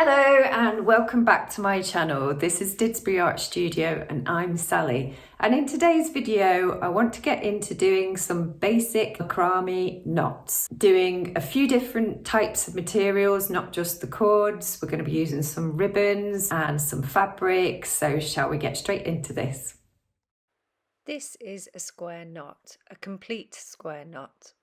Hello and welcome back to my channel. This is Didsbury Art Studio and I'm Sally. And in today's video, I want to get into doing some basic macrame knots. Doing a few different types of materials, not just the cords. We're going to be using some ribbons and some fabric. So shall we get straight into this? This is a square knot, a complete square knot.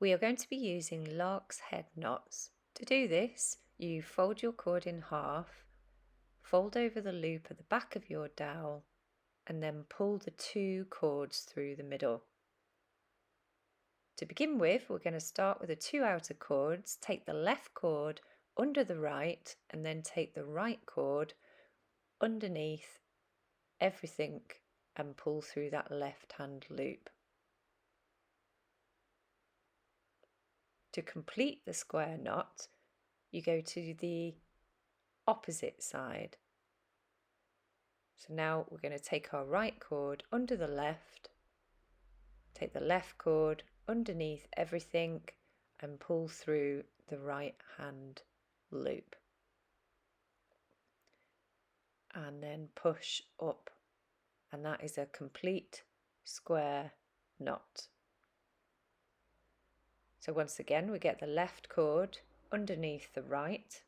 We are going to be using Larks Head knots. To do this, you fold your cord in half, fold over the loop at the back of your dowel, and then pull the two cords through the middle. To begin with, we're going to start with the two outer cords, take the left cord under the right, and then take the right cord underneath everything and pull through that left hand loop. To complete the square knot, you go to the opposite side. So now we're going to take our right cord under the left, take the left cord underneath everything and pull through the right hand loop. And then push up, and that is a complete square knot. So once again, we get the left cord underneath the right,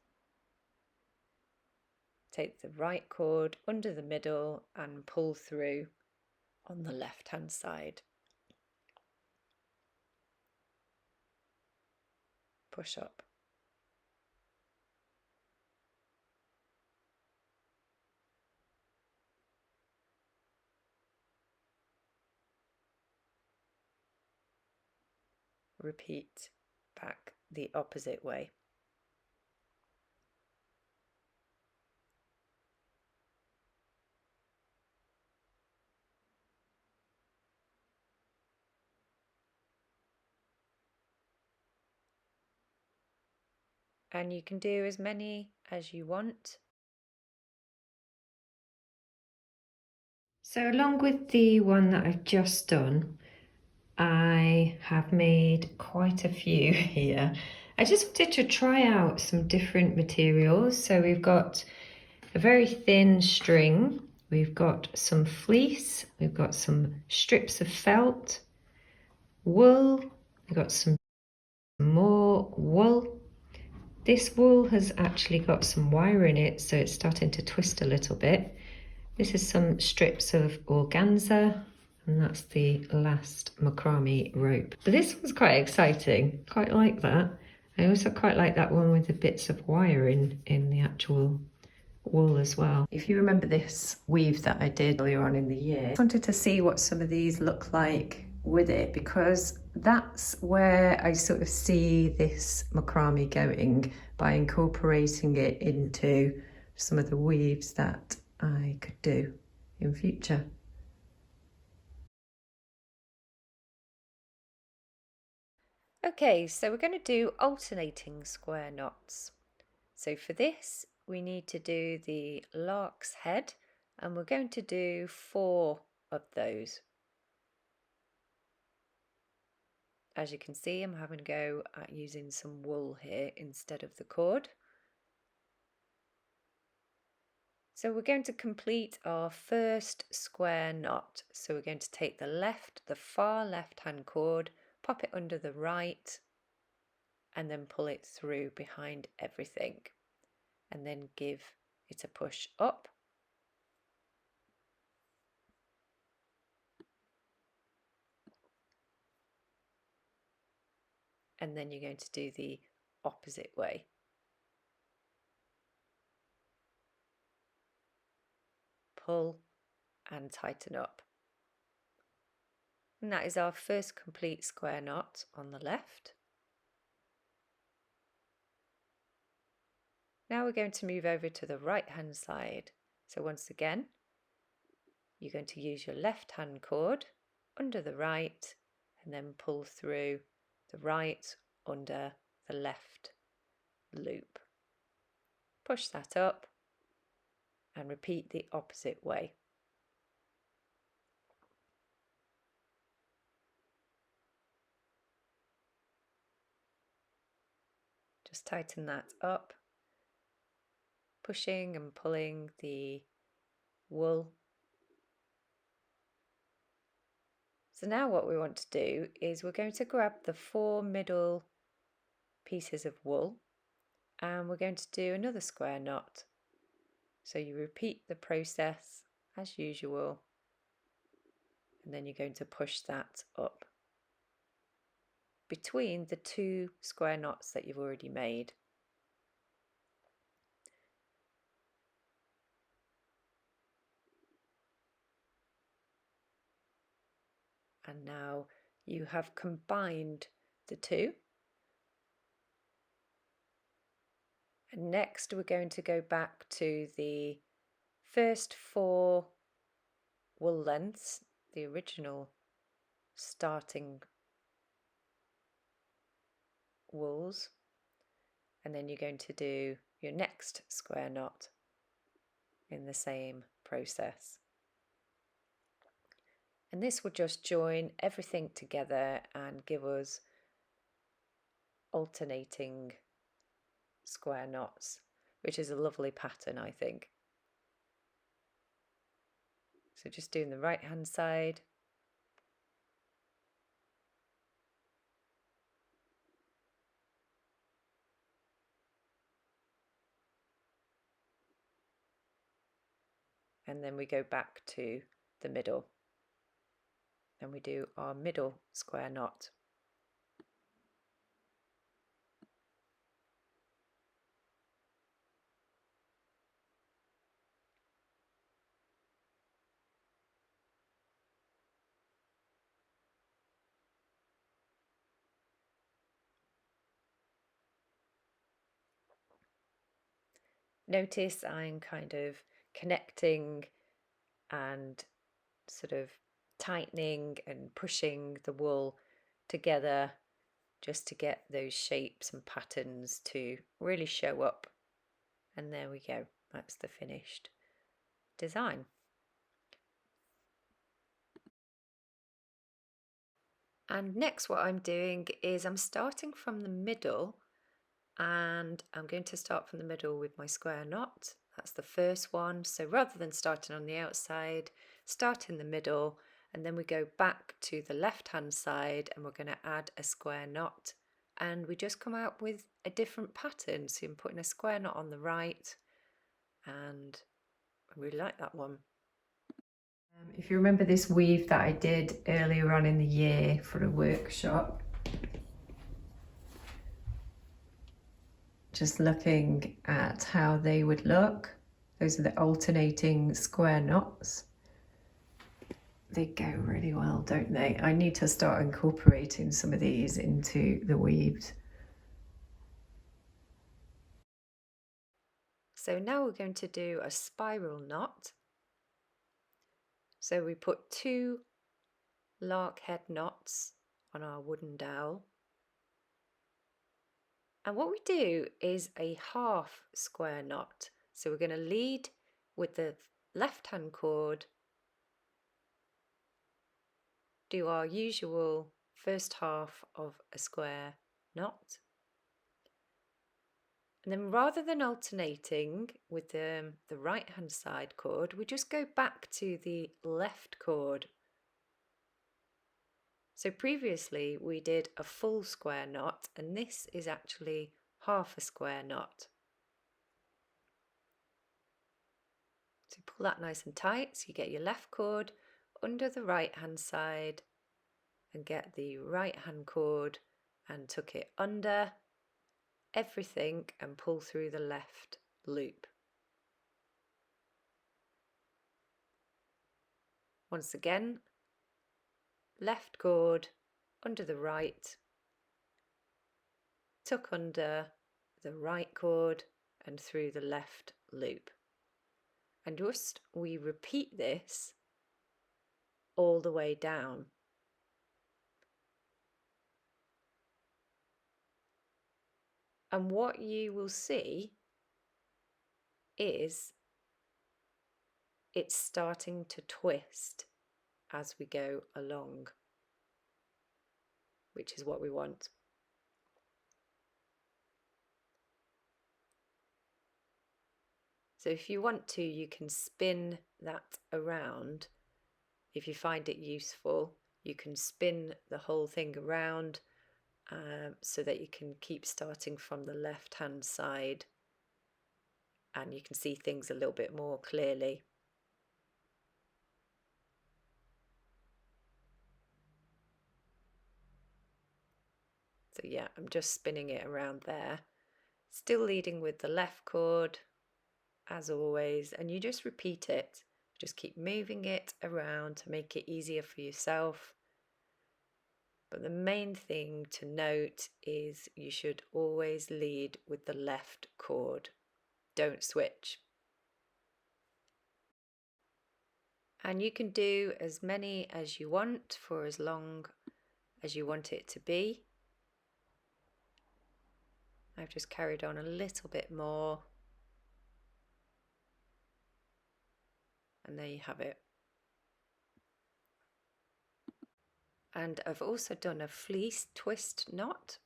take the right cord under the middle and pull through on the left hand side. Push up. Repeat back the opposite way. And you can do as many as you want. So along with the one that I've just done, I have made quite a few here. I just wanted to try out some different materials. So we've got a very thin string, we've got some fleece, we've got some strips of felt, wool, we've got some more wool. This wool has actually got some wire in it, so it's starting to twist a little bit. This is some strips of organza, and that's the last macrame rope. But this one's quite exciting, quite like that. I also quite like that one with the bits of wire in the actual wool as well. If you remember this weave that I did earlier on in the year, I wanted to see what some of these look like with it, because that's where I sort of see this macrame going, by incorporating it into some of the weaves that I could do in future. Okay, so we're going to do alternating square knots. So for this, we need to do the lark's head, and we're going to do 4 of those. As you can see, I'm having a go at using some wool here instead of the cord. So we're going to complete our first square knot. So we're going to take the far left hand cord, pop it under the right, and then pull it through behind everything, and then give it a push up. And then you're going to do the opposite way. Pull and tighten up. And that is our first complete square knot on the left. Now we're going to move over to the right hand side. So once again, you're going to use your left hand cord under the right and then pull through the right under the left loop. Push that up and repeat the opposite way. Just tighten that up pushing and pulling the wool. So now what we want to do is we're going to grab the 4 middle pieces of wool and we're going to do another square knot. So you repeat the process as usual, and then you're going to push that up between the 2 square knots that you've already made. And now you have combined the 2. And next we're going to go back to the first 4 wool lengths, the original starting wools, and then you're going to do your next square knot in the same process. And this will just join everything together and give us alternating square knots, which is a lovely pattern, I think. So just doing the right hand side. And then we go back to the middle and we do our middle square knot. Notice I'm kind of connecting and sort of tightening and pushing the wool together just to get those shapes and patterns to really show up. And there we go, that's the finished design. And next what I'm doing is I'm starting from the middle, and I'm going to start from the middle with my square knot. That's the first one. So rather than starting on the outside, start in the middle, and then we go back to the left hand side and we're going to add a square knot, and we just come out with a different pattern. So I'm putting a square knot on the right, and I really like that one. If you remember this weave that I did earlier on in the year for a workshop, just looking at how they would look, those are the alternating square knots. They go really well, don't they? I need to start incorporating some of these into the weaves. So now we're going to do a spiral knot. So we put 2 lark head knots on our wooden dowel. And what we do is a half square knot. So we're going to lead with the left hand cord, do our usual first half of a square knot. And then rather than alternating with the right hand side cord, we just go back to the left cord. So previously we did a full square knot, and this is actually half a square knot. So pull that nice and tight so you get your left cord under the right hand side, and get the right hand cord and tuck it under everything and pull through the left loop. Once again, left cord under the right, tuck under the right cord and through the left loop. And just we repeat this all the way down. And what you will see is it's starting to twist as we go along, which is what we want. So if you want to, you can spin that around. If you find it useful, you can spin the whole thing around so that you can keep starting from the left hand side and you can see things a little bit more clearly. So yeah, I'm just spinning it around there, still leading with the left cord as always, and you just repeat it. Just keep moving it around to make it easier for yourself. But the main thing to note is you should always lead with the left cord. Don't switch. And you can do as many as you want for as long as you want it to be. I've just carried on a little bit more. And there you have it. And I've also done a fleece twist knot.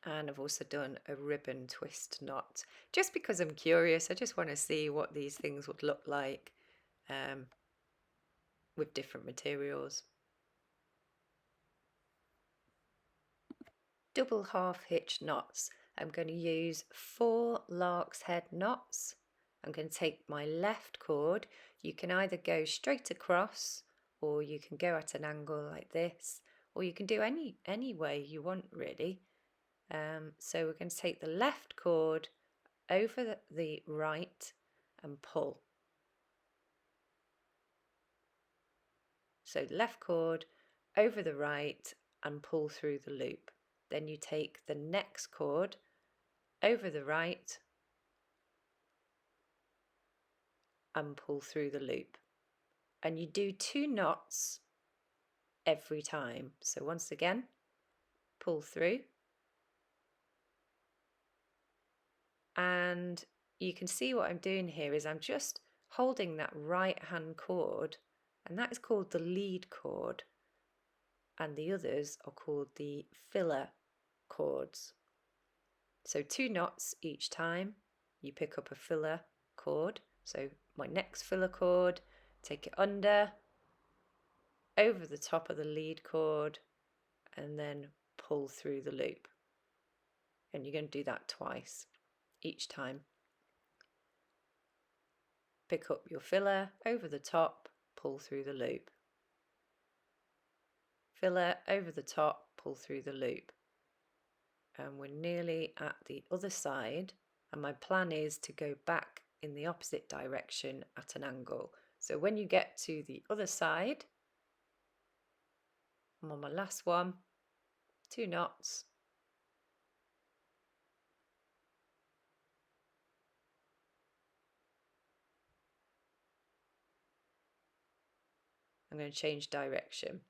And I've also done a ribbon twist knot, just because I'm curious. I just want to see what these things would look like with different materials. Double half hitch knots. I'm going to use 4 Larks Head knots. I'm going to take my left cord. You can either go straight across, or you can go at an angle like this, or you can do any way you want really. So we're going to take the left cord over the right and pull. So left cord over the right and pull through the loop. Then you take the next cord over the right and pull through the loop. And you do 2 knots every time. So once again, pull through. And you can see what I'm doing here is I'm just holding that right hand cord, and that is called the lead cord, and the others are called the filler cords. So 2 knots each time you pick up a filler cord. So my next filler cord, take it under, over the top of the lead cord, and then pull through the loop. And you're going to do that twice each time. Pick up your filler over the top, pull through the loop. Filler over the top, pull through the loop. And we're nearly at the other side, and my plan is to go back in the opposite direction at an angle. So when you get to the other side, I'm on my last one, 2 knots. I'm going to change direction.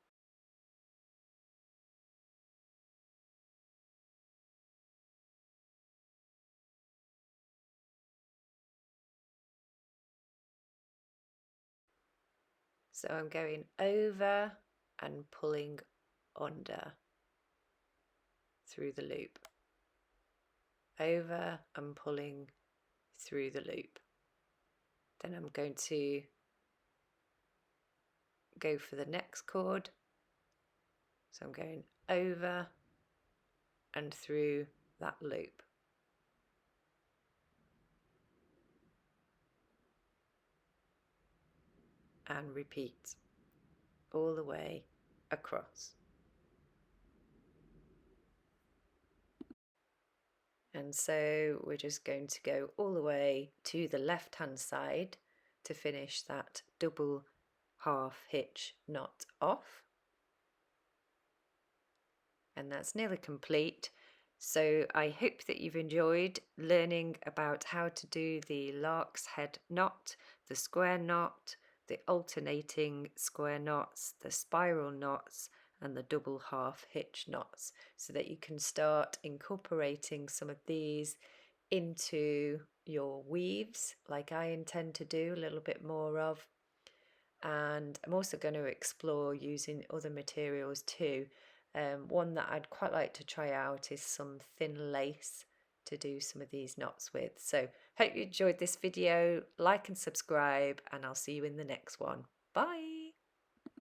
So I'm going over and pulling under through the loop. Over and pulling through the loop. Then I'm going to go for the next cord. So I'm going over and through that loop. And repeat all the way across. And so we're just going to go all the way to the left hand side to finish that double half hitch knot off. And that's nearly complete. So I hope that you've enjoyed learning about how to do the Larks Head knot, the square knot, the alternating square knots, the spiral knots, and the double half hitch knots, so that you can start incorporating some of these into your weaves, like I intend to do a little bit more of. And I'm also going to explore using other materials too. One that I'd quite like to try out is some thin lace to do some of these knots with. So hope you enjoyed this video. Like and subscribe, and I'll see you in the next one. Bye.